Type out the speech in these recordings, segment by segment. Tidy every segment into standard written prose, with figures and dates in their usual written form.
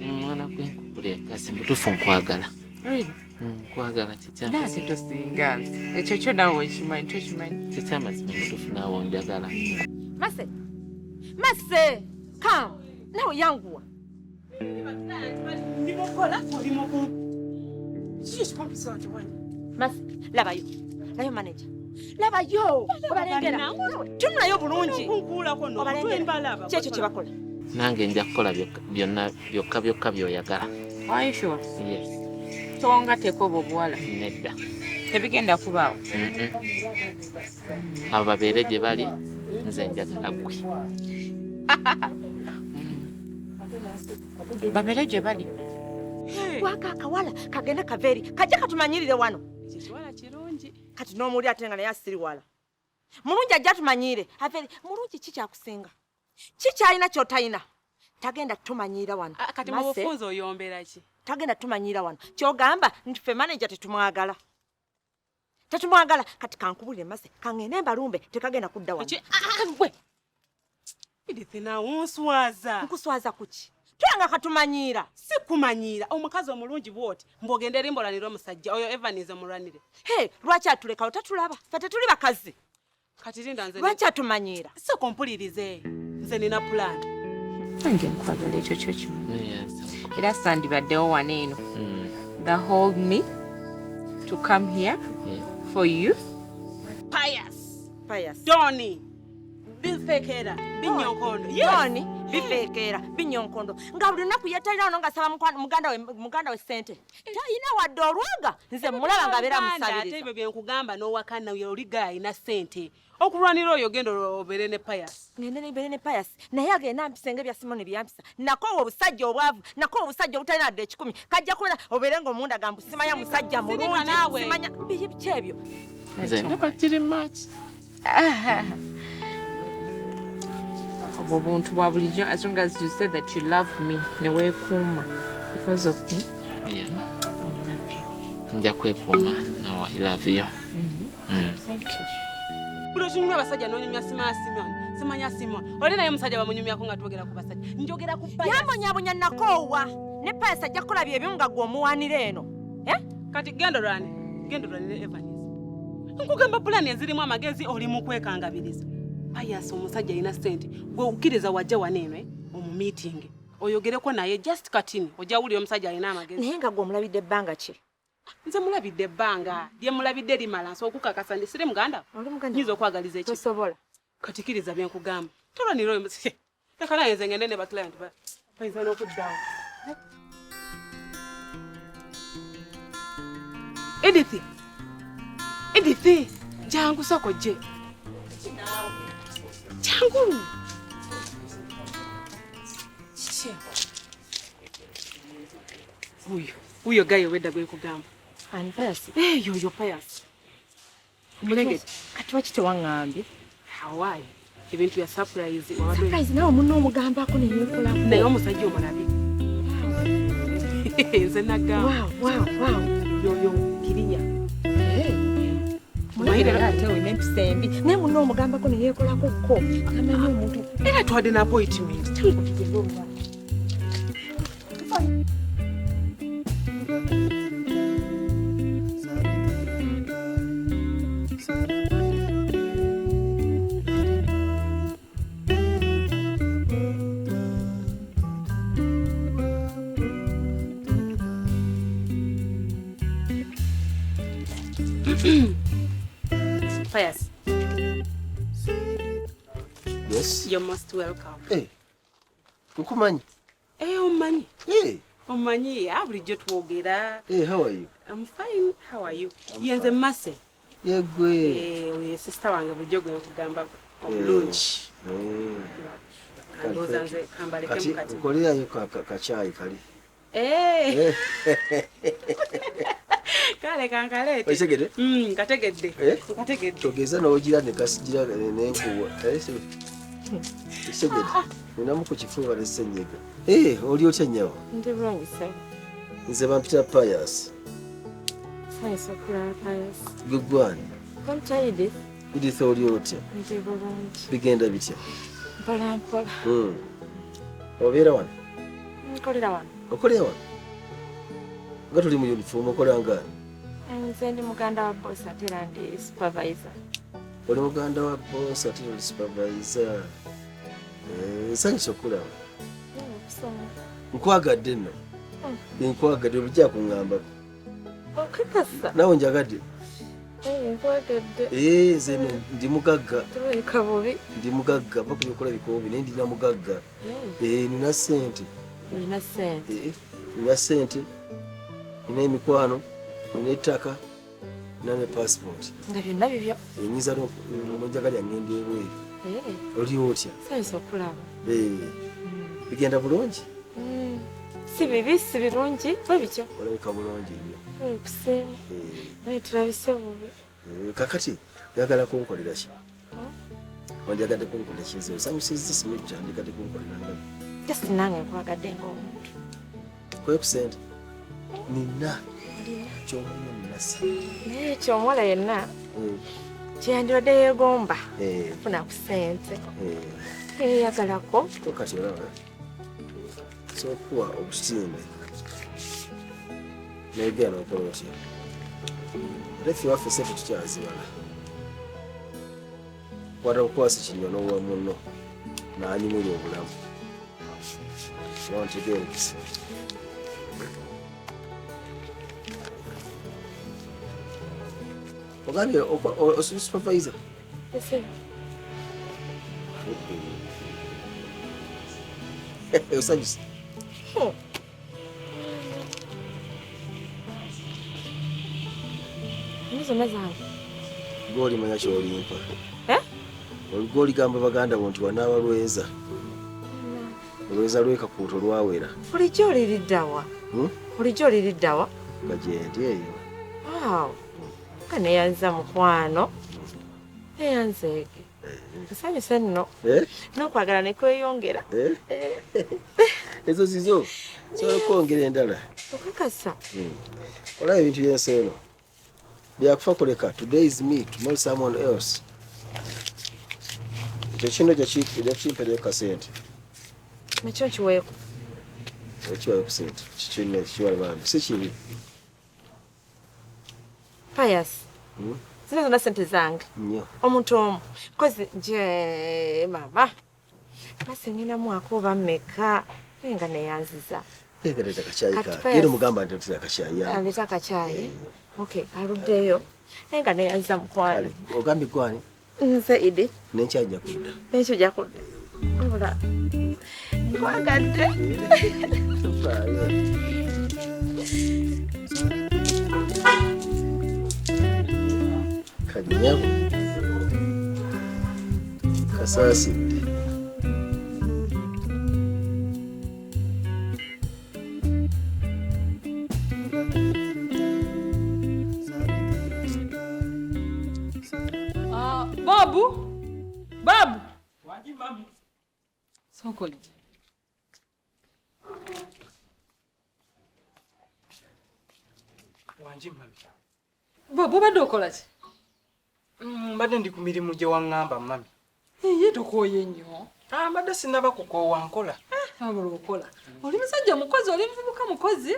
Mwana kwenkubule kasi mbutufu nkwagala. Nkwagala chichama. Nasi tosinga. Ekyo kyo nawe okimanyi. Chichama mbutufu nawe onjagala. Mase, come. Nawe yanguwa. Mase, labayo manager. Labayo. Obalengera. Tunayo bulungi. Obalengera. Kyekyo kye bakola. Nange nja kukola byokka byoyagala. Are you sure? Yes. Tonga teko obuwala. Nedda. Tebigenda kubaawo. Abo babeere gye bali nze njagala ggwe. Babeere gye bali. Waka akawala kagende kaveeri kajja katumanyirire wano. Kiwala kirungi. Kati n'omuli ate nga naye asiri wala. Mulungi ajja tumanyire. Aveeri mulungi kikyakusinga. Kikyalina ky'otayina. Tagenda tumanyira wano. Kati mu bufunzo oyombera ki? Tagenda tumanyira wano. Kyogamba nti ffe manager tetumwagala. Tetumwagala kati kankubulire Mase kangende embalumbe tekagenda kudda wano. Gwe. Edith nawo nswaza. Nkuswaza kuki? Tuyanga katumanyira. Si kumanyira. Omukazi omulungi bwoti mbogende limbolanira omusajja oyo Evanize mulwanire. Lwaki atulekawo tatulaba? Ffe tetuli bakazi. Kati linda nze. Lwaki atumanyira? Si kompulirize. Nze nina plan. Nange nkwagala ekyo kyo kimu. Yes. Era sandibaddewo wano eno. That hold me to come here for you. Pious. Doni. Bifekera. Binyonkondo. Doni. Bifekera. Binyonkondo. Nga buli lunaku yetalira wano nga saba muganda we ssente. Tayina wadde olwaga. Nze mulaba nga abeera musabiriza. Ate ebyo bye nkugamba n'owakana oliga ayina ssente. Okulwanira oyo genda obeere ne Pious. Ngende nebeere ne Pious. Naye agenda ampisa ng'ebya Simoni byampisa. Nakoowa obusajja obwavu. Nakoowa obusajja obutalina wadde 10. Kajja kubeera obeere ng'omunda gambu simanya musajja mulungi. Simanya biki ebyo. Nze ndabakiri much. Obuntu bwa bulijjo, as long as you said that you love me, ne weekuuma because of me. Yeah. Nja kwekuuma. No, I love you. Thank you. Bulo chinyumya basajja n'onyumya simanya Simon. Oli naye musajja bamunyumyako nga twogera ku basajja. Njogera ku Pious. Yambonyabonya nakoowa. Ne Pious ajja kukola bye nga gwe omuwaanira eno. Kati genda olwanire Evanize. Nkugamba pulani ezirimu amagezi oli mu kwekangabiriza. Pious omusajja alina ssente. Gwe ukkiriza wajja wano eno omu meeting. Oyogereko naye just katini. Ojja wuli omusajja alina amagezi. Naye nga gwe omulabidde ebbanga ki? Nze mulabidde ebbanga. Lye mulabidde limala nso okukakasa ndi siri muganda. Oli muganda. Nyiza okwagaliza eki. Tosobola. Katikiriza bye nkugamba. Tolwanira oyo musajja. Yakala yenze ngende ne ba client ba. Bayinza n'okuddawo. Edith, jangu soko je. Jangu. Uyo gayo wedda gwe kugamba. Ani Pious? Yo Pious. Mulege. Kati waki tewangambye? Hawaii. Ebintu ya surprise. Surprise nawe munno omugambako ne yeekolako. Naye omusajja omulabi. Nze nagamba. Wow. Yo kiriya. Mulege ate olina empisa embi. Naye munno omugambako ne yeekolako ko. Amanyi omuntu. Era twadde na appointment. Pious. Yes. You're most welcome. Hey. Nkumanyi? Omanyi. Hey. Omanyi, bulijjo twogera. Hey, how are you? I'm fine. How are you? Yenze Mase. Yegwe. Oye sister wange bulijjo gwe nkugamba obulungi. Ndowooza nze kambalekemu kati. Ukolerayo kachai kali. Kale kankaleete. Oisegede? Kategedde. Kategedde. Togeza n'ogira ne kasigira n'enkuwa. Isegede. Ninamu ku kifuba n'essenyiga. Oli otya nnyawo? Ndi bulungi sir. Nze bampita Pious. Pious okulala Pious. Gugwani. Kontya Edith? Edith oli otya? Ndi bulungi. Bigenda bitya? Mpola. Obeera wano? Nkolera wano. Okolera wano? Nga tuli mu uniform okola nga? Nze ndi muganda wa boss ate era ndi supervisor. Oli muganda wa boss ate oli supervisor. Nsanyusa okulaba. Nkwagadde nno. Nkwagadde olujja kuŋŋambako. Okakasa. Nawe njagade. Nkwagadde. Nze ndi mugagga. Tulabika bubi. Ndi mugagga paka byokola bikobi naye ndina mugagga. Nina ssente. Nina ssente. Nina ssente. Nina emikwano. Nina ettaka. Nina ne passport. Nga byonna bibyo. Nyinza n'ojagalya ngenda ebweru. Oli otya? Nsanyusa okulaba. Bigenda bulungi? Si bibi si birungi bwe bityo. Olabika bulungi nnyo. Kusiima. Naye tulabise bubi. Kakati njagala kunkolera ki? Ondyagadde kunkolera ki? Nze osanyusizza simujja ndyagadde kunkolera nga. Just nange nkwagadde ng'omuntu. Kwe ku ssente? Nina. Ky'omunya nina ssente. Naye ky'omuwala yenna kyeyandibadde yeegomba kufuna ku ssente. Yeeyagalako. Kati olaba sookuwa obusimbe naye n'okola otya? Era ffe waffe ssente tukyazibala. Kwata kukwasa kinyono wa munno n'anyumira obulamu. Nontegeera ekisa. Ogambye osuli supervisor? Ese. Osanyusa? Zonna zange. Gw'olimanya ky'olimpa. Gw'oligamba baganda bo nti wanaaba lweza. Olweza lw'ekakuuto lwawera. Bulijjo oliriddawa? Bulijjo oliriddawa? Nga gyendi eyo. Waaw. Nga neeyanza mukwano. Neeyanzeege. Nsanyuse nno. N'okwagala ne kweyongera. Ezo zizo. Sobola okwongera endala. Okakasa. Olaba ebintu by'ensi eno. Byakufa kuleka. Today is me, tomorrow someone else. Ekyo kino kyakimpereko kasente. Nakyo nkiweeko. Ekiwayo ku ssente. Kikirina ekiwala bambi. Si kibi. Pius. Zino zonna ssente zange. Nnyo. Omuntu omu. Kozi nje mama. Basi nginamu akoba mmeka. Naye nga neeyanziza. Leeta kacaayi ka. Yera mugamba nti otira kacaayi. Aleeta kacaayi. Okay, aluddeyo. Naye nga neeyanziza mukwano. Ogambye gwani? Nze Idi. N'enkyajja kudda. N'ekyo ojja kudda. Wabula nkwagadde. Kanyabo. Kasaasidde. Babu. Waji mami. Sokoli. Wanji mami. Babu badde okola ki? Mbadde ndi ku mirimu gye waŋŋamba mami. Ye tokooye nnyo. Mbadde sinnaba kukoowa nkola. Abula okola. Oli musajja mukozi, oli muvubuka mukozi.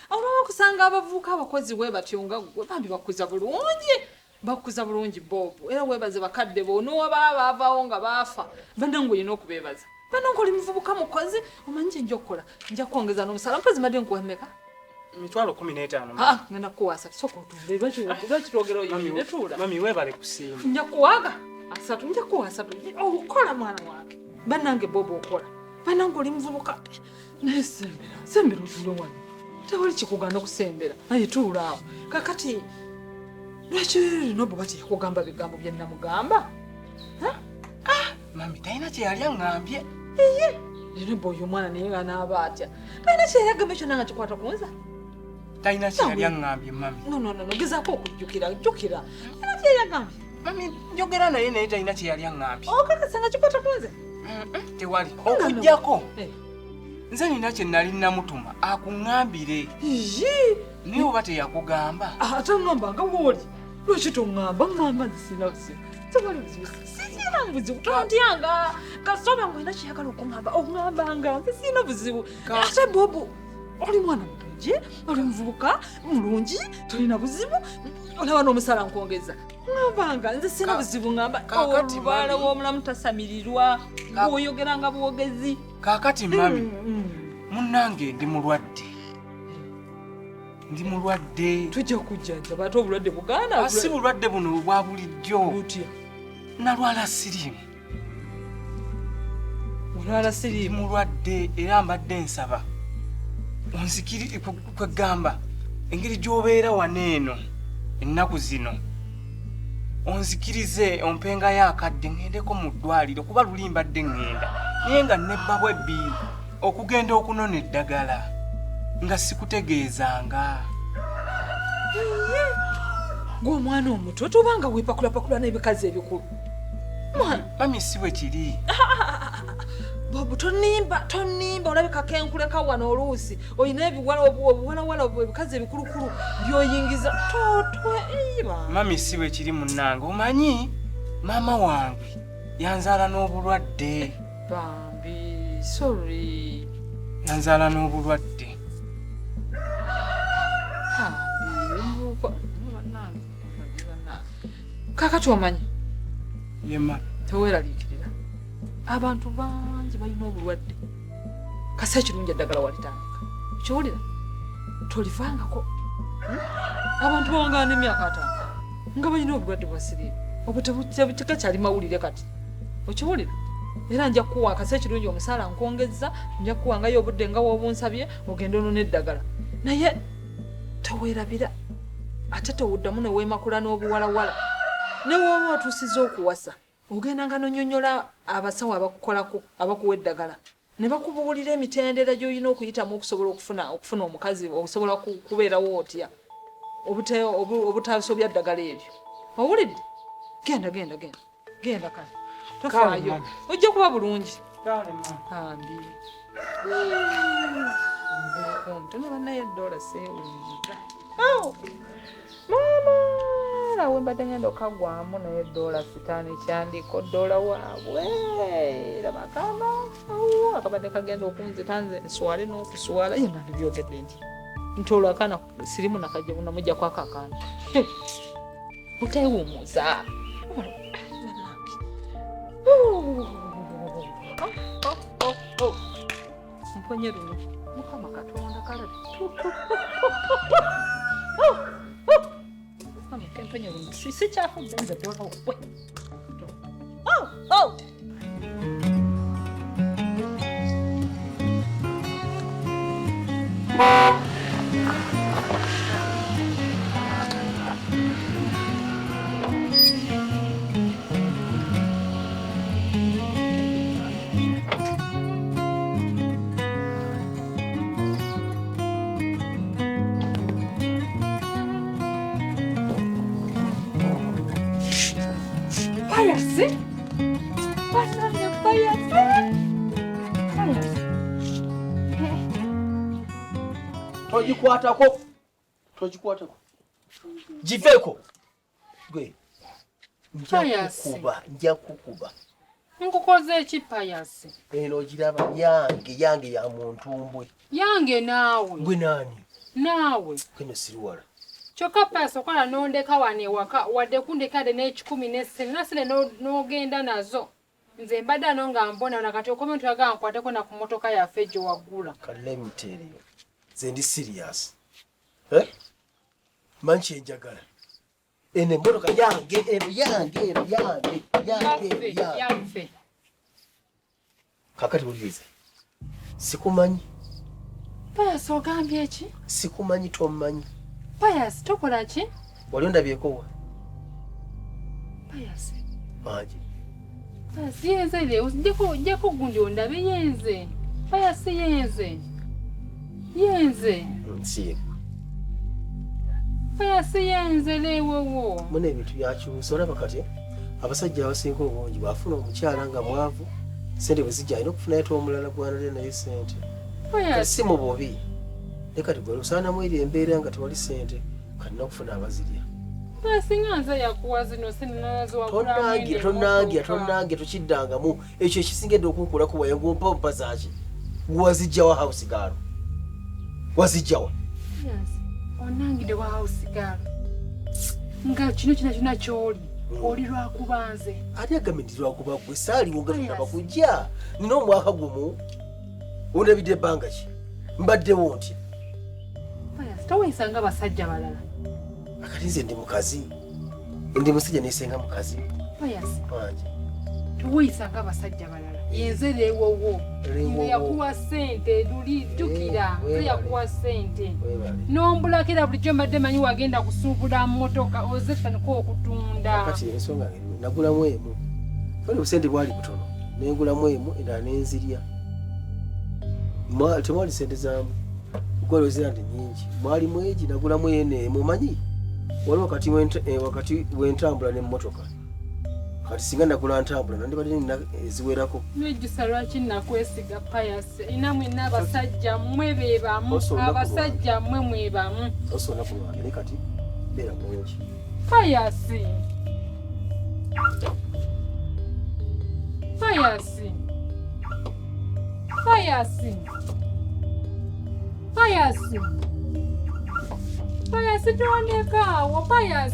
Olwo okusanga abavubuka abakozi bwe batyo nga gwe bambi bakuza bulungi. Bakuza bulungi Bob. Era webaze bakadde bo n'obalaba baavaawo nga baafa. Banange olina okubeebaza. Banange oli muvubuka mukozi, omanyi nja okukola. Nja kwongeza n'omusala. Mpozi madde nkuwemmeka? 15,000. Ngenda kuwasa. Sooka otunde. Lwaki twogera oyimire tuula? Mami weebale kusiima. Nja kuwaga. Asatu nja kuwa asatu. Okola mwana wange. Banange Bob okola. Banange oli muvubuka. Naye sembera. Sembera otuule wano. Tewali kikugaana okusembera. Naye tuula awo. Kakati lwaki no bwe bati yakugamba bigambo bye namugamba? Mami talina kye yali aŋŋambye. Lero bw'oyo omwana naye nga n'aba atya. Talina kye yali agamba ekyo nange kikwata ku nze? Talina kye yali aŋŋambye mami. No, gezaako okujjukira. Jjukira. Talina kye yali agambye? Mami njogera naye talina kye yali aŋŋambye. Okakasa nga kikwata ku nze? Tewali. Okuggyako nze nina kye nali namutuma akuŋŋambire. Naye oba teyakugamba? Ate ŋŋamba nga wooli. Lwaki toŋŋamba? Ŋŋamba nze sina busimu. tewali buzibu sisina buzibu tondyanga kasoba ngwenda kiyagala okungambanga nze sina buzibu ate bobo oli mwana mulungi oli muvubuka mulungi tolina buzibu olaba n'omusala nkongeza ngambanga nze sina buzibu ngamba olubala w'omulamu tasamirirwa bw'oyogeranga bwogezi kaakati mami munnange ndi mulwadde tujja kujjanjaba ate obulwadde bugaana si bulwadde buno bwa bulijjo butya nalwala siriimu olwala siriimu mulwadde era mbadde nsaba onzikiri kwegamba engeri gy'obeera waneeno ennaku zino onzikirize ompengayo akadde ŋŋendeko mu ddwaliro kuba luli mbadde ŋŋenda naye nga nebba bwebbi okugenda okunona eddagala nga sikutegeezanga ng'omwana omuto tobanga weepakulapakula n'ebikazi ebikulu mami si bwe kiri bobu tonimba olabikako enkuleka wano oluusi olina obuwalawala ebikazi ebikulukulu byoyingiza totweiba mami si bwe kiri munnange omanyi maama wange yanzaala n'obulwadde bambi sorry yanzaala n'obulwadde kakati omanyi yema teweeraliikirira abantu bangi balina obulwadde kasa ekirungi eddagala walitandika kiwulira tolivangako abantu bawangana n'emyaka 5 nga balina obulwadde bwa siriimu obutekakyali mawulire kati okiwulira era nja kuwa kasa ekirungi omusaala nkongeza nja kuwangayo obudde nga wobunsabye ogenda onona eddagala naye teweerabira ate tewuddamu neweemakula n'obuwalawala newoba otuusiza okuwasa ogenda nga nonyonyola abasawo abakukolako abakuwa eddagala ne bakubuulira emitendera gy'olina okuyitamu okusobola okufuna omukazi osobola kubeerawo otya obutasobya ddagala ebyo owulidde genda kale tofaayo ojja kuba bulungi ambi ntono bannaye edoola seewunza mama lawe mbadde ngenda okagwamu naye ddoola sitaani kyandiko ddoola waabwe labakama akabadde kagenda okunzita nze nswale n'okuswala yenna nebyogedde nti olwo akaana sirimu nakajja bunamujja kwako akaana oteewumuza mponye luno mukama katonda kalabi mponye luno sikyafudde nze ddoola wabwe Payasi? Banana payasi? Togikwatako. Giveko. Gwe. Nja kukuba. Nkukoze eki payasi? Eno giraba yange ya muntu mbwe. Yange naawe. Gwe nani? Naawe. Kene siriwala. Kyokka payasi okola n'ondeka wano ewaka wadde kundekadde n'ekikumi n'essene nasene n'ogenda nazo. Nze mbadde ano nga mbona nakati okomye tuyagala nkwateko na ku motoka yaffe gye waggula. Let me tell you. Nze ndi serious. Manchi enjagala. Ene motoka yange. Kakati ulize. Sikumanyi. Payasi ogambye eki? Sikumanyi tomanyi. Payasi tokola ki? Wali ondabyeko wa? Payasi. Maji. Payasi yenze leo ojjako gundi ondabe yenze. Payasi yenze. Nsiye. Payasi yenze leewowo. Mune ebintu byakyusa olaba kati abasajja abasinga obungi bafuna omukyala nga mwavu sente bwe zijja alina okufuna yetu omulala gwanale naye sente. Si mu bubi. Leka tugwe osaanamu eri embeera nga tewali sente kati nakufuna abazirya. Singa nze yakuwa zino sininazo wakula. Tonange tukiddangamu ekyo ekisingedde okunkulako wayengompa mpazaki. Wazijjawa house galo. Wazijjawa. Yes. Onangide wa house galo. Nga kino kina kyoli. Oli lwakubanze. Ate agambye lwakuba gwe saaliwo nga tunaba kujja. Nina omwaka gumu. Ondabidde ebbanga ki? Mbaddewo ntya? Towesanga basajja balala. Akati nze ndi mukazi. Ndi musajja nesenga mukazi. Wanje. Towesanga basajja balala. Yenze lewowo. Yakuwa sente luli jukira. Yakuwa sente. Nombulakira bulijjo mbadde manyi wagenda kusuubula mmotoka ozefaniko okutunda. Akati ensonga nagulamu emu. Bali busente bwali butono. Nengulamu emu endala nenzirya. Temwali sente zamu. Ukolo zirandi nyingi. Mwali mweji nagulamu ene mumanyi. Waliwo wakati wentambula n'emmotoka. Kati singa nagula ntambula nandibadde nina eziwerako. Nejjusa lwaki nakwesiga Pius. Inamwe n'abasajja mmwe beebamu. Abasajja mmwe mwebamu. Osona ku lwange ne kati beera bulungi. Pius. Pius tuondekaawo Pius.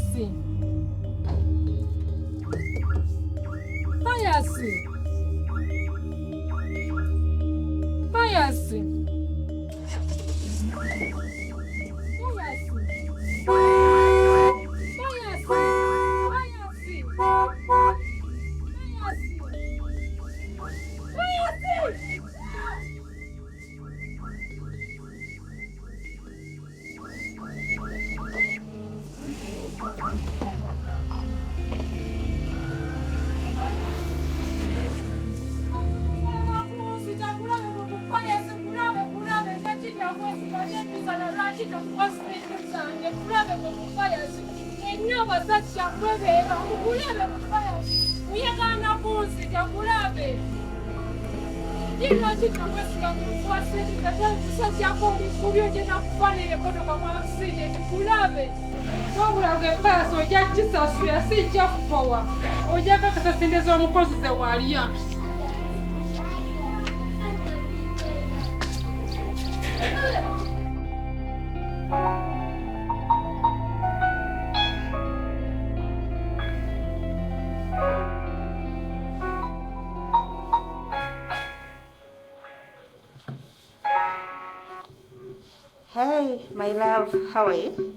Hey, my love, how are you?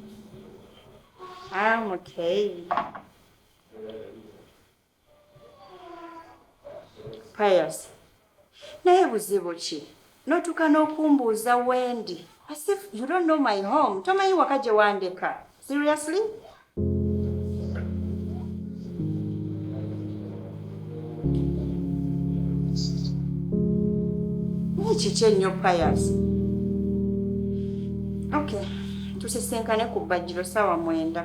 I'm okay. Pius, naye buzibu ki? Notuka n'okumbuuza wendi. As if you don't know my home. Tomanyi waka gye wandeka. Seriously? Ni kiki ennyo Pius? Okay, tusisenkane ku bbajjiro ssaawa 9.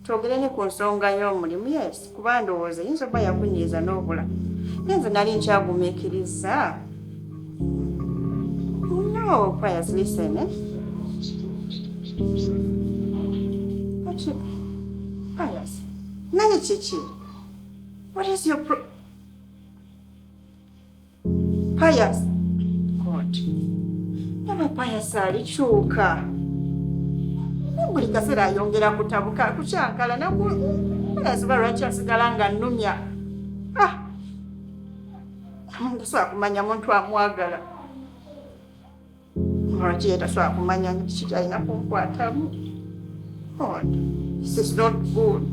Twogere ne ku nsonga y'omulimu. Yes, kuba ndowooza yinza oba yakunyiiza n'obula. Nenze nali nkyagumiikiriza. No, Pius, listen, eh? Pius, naye kiki? What is your Pius? God. Naba Pius alikyuka. Buli kaseera ayongera kutabuka kukyankala nakuba lwaki asigala nga nnumya. Tasobola kumanya muntu amwagala. Lwaki ye tasobola kumanya kiki kyalina kunkwatamu. God, this is not good.